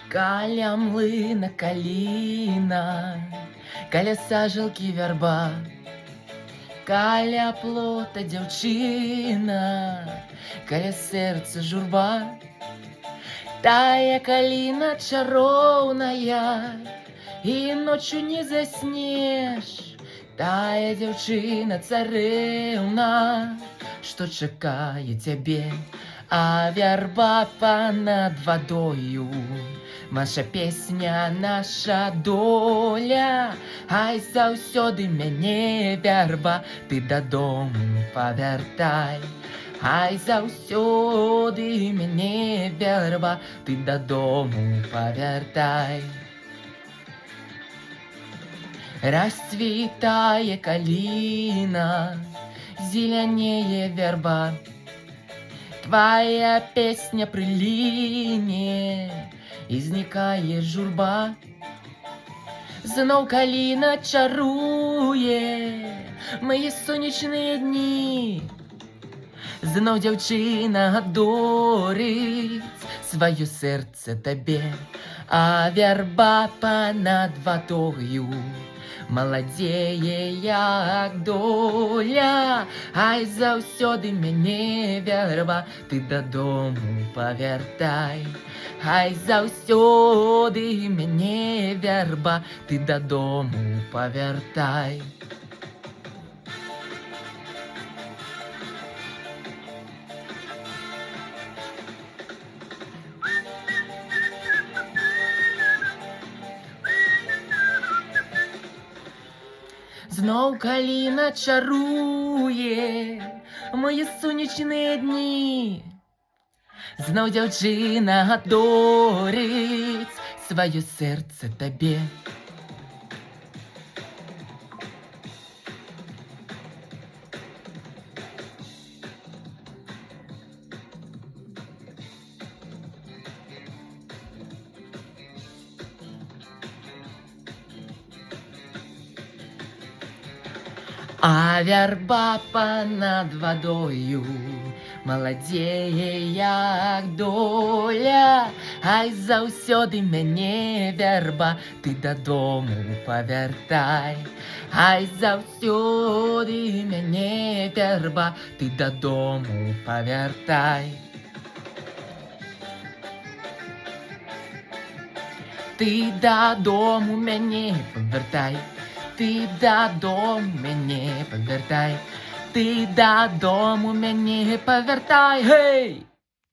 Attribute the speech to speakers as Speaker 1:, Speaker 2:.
Speaker 1: Каля млина каліна, каля сажалки вярба, каля плота дзяўчына, каля сэрца журба. Тая каліна чароўная, і ноччу не заснеш. Тая дзяўчына царэўна, што чакае цябе, а вярба панад вадою. Наша песня, наша доля, ай заўсёды мяне вярба, ты дадому павяртай. Ай заўсёды мяне вярба, ты дадому павяртай. Расцвітае каліна, зелянее вярба, твая песня прыліне, і знікае журба. Зноў каліна чаруе мае сонечныя дні, зноў дзяўчына гадорыць сваё сэрца табе, а вярба панад вадою маладзее, як доля. Ай заўсёды мяне вярба, ты дадому павяртай. Ай заўсёды мяне вярба, ты дадому павяртай. Зноў каліна чаруе мае сонечныя дні, зноў дзяўчына гадорыць сваё сэрца табе. А вярба панад вадою маладзее, як доля. Ай заўсёды мяне вярба, ты дадому павяртай. Ай заўсёды мяне вярба, ты дадому павяртай. Ты дадому мяне павяртай. Ты дадому мяне павяртай, ты дадому мяне павяртай, гей!